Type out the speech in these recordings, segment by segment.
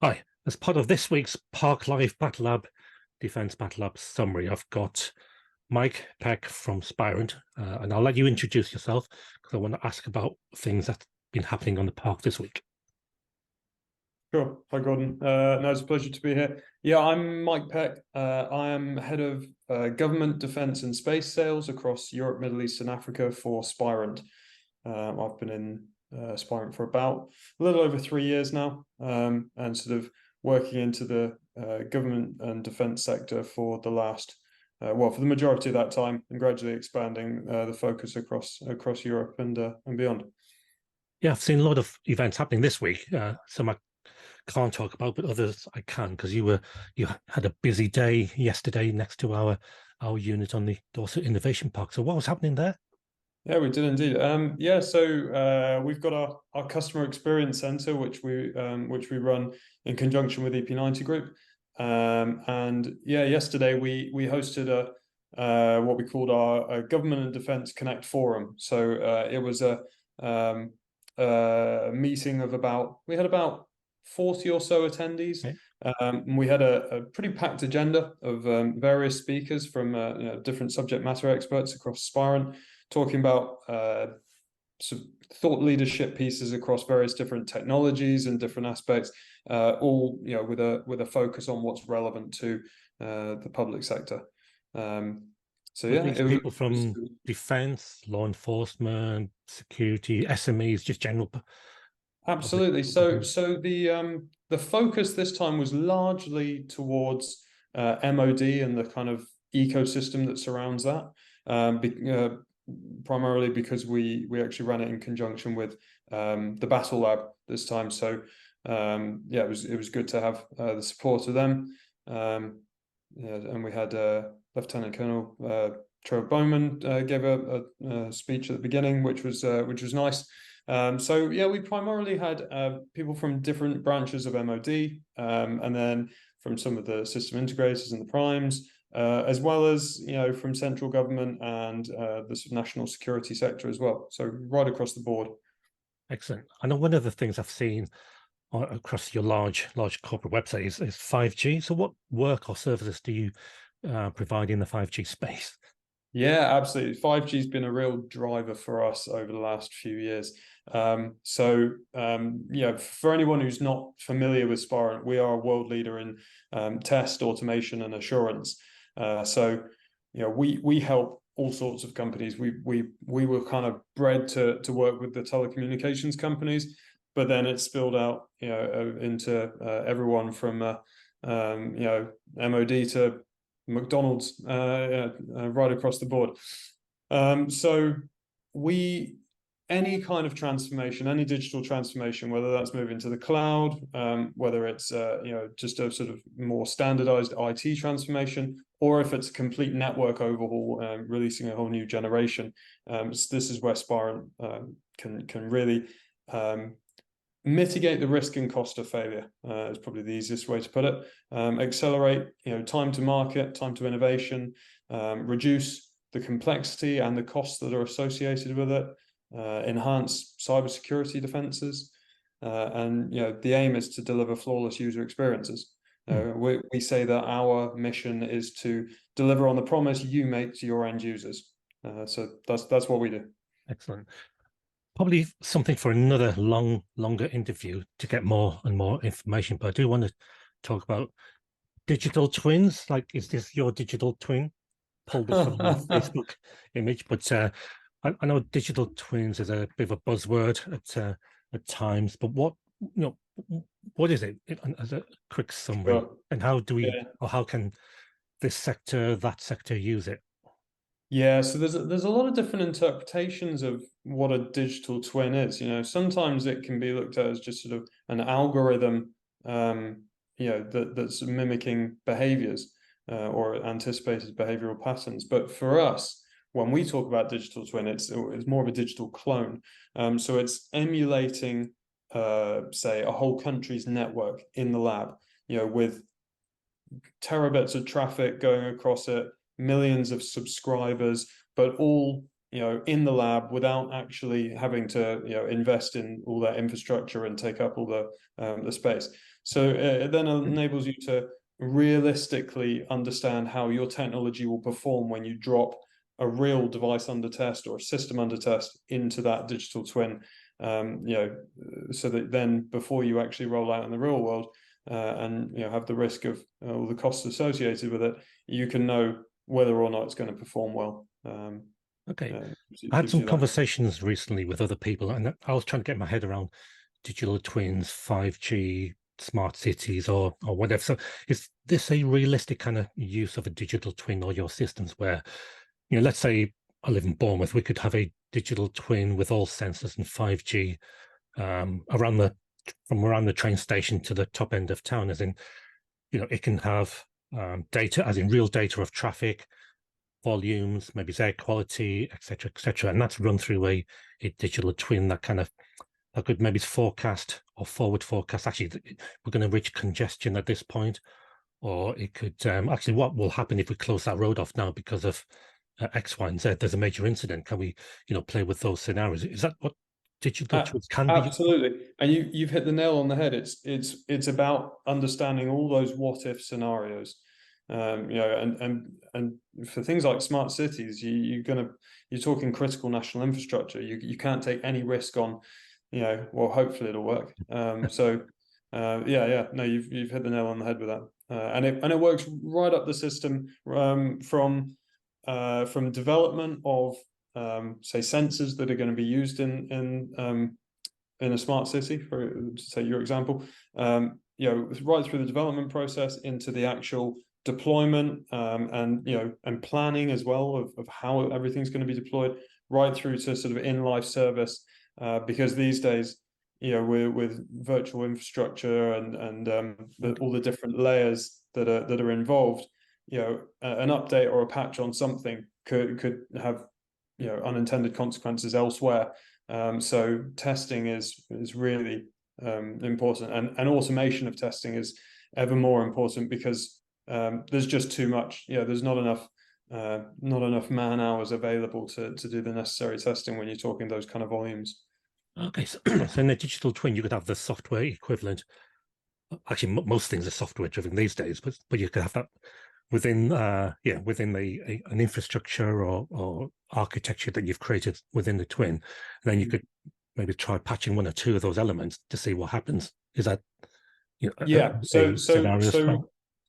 Hi, as part of this week's Park Live BattleLab Defense BattleLab summary, I've got Mike Peck from Spirent, and I'll let you introduce yourself because I want to ask about things that's been happening on the park this week. Sure. Hi, Gordon. No, it's a pleasure to be here. Yeah, I'm Mike Peck. I am head of government, defense, and space sales across Europe, Middle East, and Africa for Spirent. I've been in Spirent for about a little over 3 years now, and sort of working into the government and defense sector for the last, for the majority of that time, and gradually expanding the focus across Europe and beyond. Yeah, I've seen a lot of events happening this week. Some I can't talk about, but others I can because you had a busy day yesterday next to our unit on the Dorset Innovation Park. So what was happening there? Yeah, we did indeed. So we've got our customer experience center, which we run in conjunction with EP90 Group. And yeah, yesterday we hosted what we called our Government and Defence Connect Forum. So it was a meeting of we had about 40 or so attendees. Okay. We had a pretty packed agenda of various speakers from different subject matter experts across Spirent, talking about some thought leadership pieces across various different technologies and different aspects, all with a focus on what's relevant to the public sector. So Were yeah, these people from defense, law enforcement, security, SMEs, just general public? absolutely. So the focus this time was largely towards MOD and the kind of ecosystem that surrounds that. Primarily because we actually ran it in conjunction with the BattleLab this time. So yeah, it was good to have the support of them. And we had Lieutenant Colonel Trevor Bowman gave a speech at the beginning, which was nice. So yeah, we primarily had people from different branches of MOD, and then from some of the system integrators and the primes, as well as from central government and the sort of national security sector as well. So right across the board. Excellent. I know one of the things I've seen across your large corporate website is 5G. So what work or services do you provide in the 5G space? Yeah, absolutely. 5G has been a real driver for us over the last few years. For anyone who's not familiar with Spirent, we are a world leader in test, automation, and assurance. We help all sorts of companies. We were kind of bred to work with the telecommunications companies, but then it spilled out into everyone from MOD to McDonald's, right across the board. Any kind of transformation, any digital transformation, whether that's moving to the cloud, whether it's just a sort of more standardized IT transformation, or if it's a complete network overhaul, releasing a whole new generation, this is where Spirent can really mitigate the risk and cost of failure, is probably the easiest way to put it. Accelerate time to market, time to innovation, reduce the complexity and the costs that are associated with it, enhance cybersecurity defenses, and the aim is to deliver flawless user experiences. We say that our mission is to deliver on the promise you make to your end users. So that's what we do. Excellent. Probably something for another longer interview to get more and more information. But I do want to talk about digital twins. Like, is this your digital twin? Pulled this from your Facebook image, but I know digital twins is a bit of a buzzword at times. But what is it? As a quick summary, Sure. and how do we, Yeah. or how can this sector, that sector use it? Yeah, so there's a lot of different interpretations of what a digital twin is. Sometimes it can be looked at as just sort of an algorithm, that's mimicking behaviors or anticipated behavioral patterns. But for us, when we talk about digital twin, it's more of a digital clone. So it's emulating, say, a whole country's network in the lab, with terabits of traffic going across it, millions of subscribers, but all in the lab without actually having to invest in all that infrastructure and take up all the space. So it then enables you to realistically understand how your technology will perform when you drop a real device under test or a system under test into that digital twin, so that then before you actually roll out in the real world and have the risk of all the costs associated with it, you can know whether or not it's going to perform well. Okay. I had some conversations recently with other people, and I was trying to get my head around digital twins, 5G, smart cities, or whatever. So is this a realistic kind of use of a digital twin or your systems where, let's say I live in Bournemouth, we could have a digital twin with all sensors and 5G from around the train station to the top end of town, as in, it can have data, as in real data of traffic, volumes, maybe air quality, etc., and that's run through a digital twin that could maybe forecast or forward forecast. Actually, we're going to reach congestion at this point, or it could actually, what will happen if we close that road off now because of X, Y, and Z? There's a major incident. Can we, play with those scenarios? Is that what digital twins can be? Absolutely, and you've hit the nail on the head. It's about understanding all those what if scenarios. And for things like smart cities, you're talking critical national infrastructure. You can't take any risk on, well, hopefully it'll work. No, you've hit the nail on the head with that, and it works right up the system, from development of say sensors that are going to be used in a smart city, for say your example, right through the development process into the actual deployment, and planning as well of how everything's going to be deployed, right through to sort of in-life service, because these days, with virtual infrastructure and all the different layers that are involved, an update or a patch on something could have unintended consequences elsewhere. So testing is really important, and automation of testing is ever more important, because there's just too much. There's not enough man hours available to do the necessary testing when you're talking those kind of volumes. Okay, so in a digital twin, you could have the software equivalent. Actually, most things are software driven these days, but you could have that within an infrastructure or architecture that you've created within the twin. And then you could maybe try patching one or two of those elements to see what happens. Is that so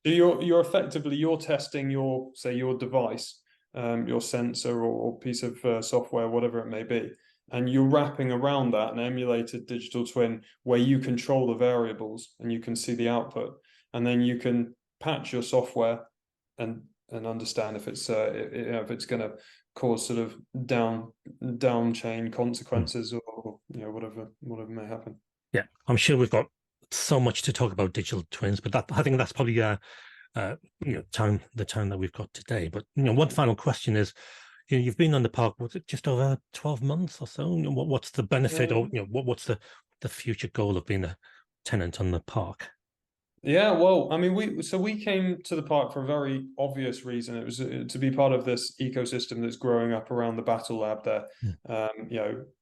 you're effectively testing your device, your sensor or piece of software, whatever it may be, and you're wrapping around that an emulated digital twin where you control the variables and you can see the output, and then you can patch your software and understand if it's going to cause sort of down chain consequences, or whatever may happen. Yeah, I'm sure we've got so much to talk about digital twins, but I think that's probably the time that we've got today. But one final question is, you've been on the park, was it just over 12 months or so? What's the benefit, or what's the future goal of being a tenant on the park? Yeah, well, I mean, we came to the park for a very obvious reason. It was to be part of this ecosystem that's growing up around the BattleLab there.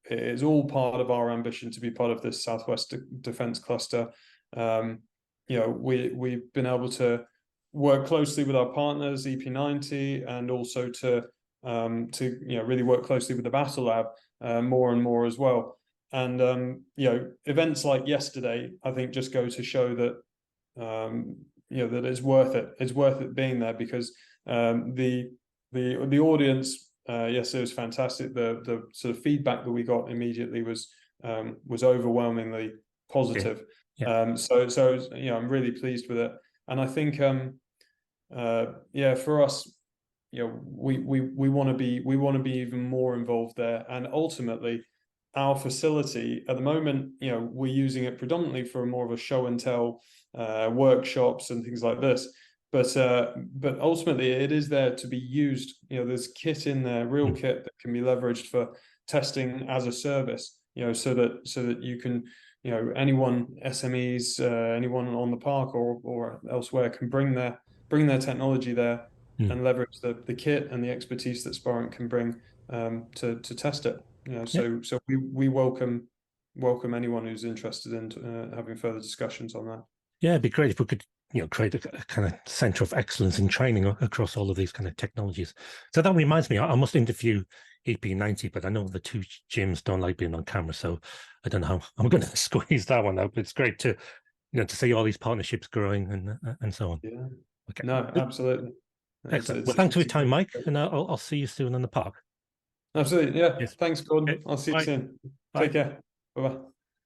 It is all part of our ambition to be part of this Southwest Defence Cluster. We've been able to work closely with our partners, EP90, and also to really work closely with the BattleLab more and more as well. And events like yesterday, I think, just go to show that that it's worth it. It's worth it being there, because the audience yesterday was fantastic. The sort of feedback that we got immediately was overwhelmingly positive. So I'm really pleased with it, and I think for us, we want to be even more involved there. And ultimately, our facility at the moment, we're using it predominantly for more of a show and tell, workshops and things like this. But ultimately, it is there to be used. There's kit in there, real kit that can be leveraged for testing as a service. So that you can, anyone, SMEs, anyone on the park or elsewhere can bring their technology there and leverage the kit and the expertise that Spirent can bring to test it. You know, Yeah. so we welcome anyone who's interested in having further discussions on that. Yeah, it'd be great if we could, create a kind of center of excellence in training across all of these kind of technologies. So that reminds me, I must interview EP90, but I know the two gyms don't like being on camera, so I don't know how I'm going to squeeze that one out. But it's great to, to see all these partnerships growing and so on. Yeah. Okay. No, absolutely. Excellent. Well, thanks for your time, Mike, and I'll see you soon in the park. Absolutely. Yeah. Yes. Thanks, Gordon. Okay. I'll see you Bye. soon. Bye. Take care. Bye bye.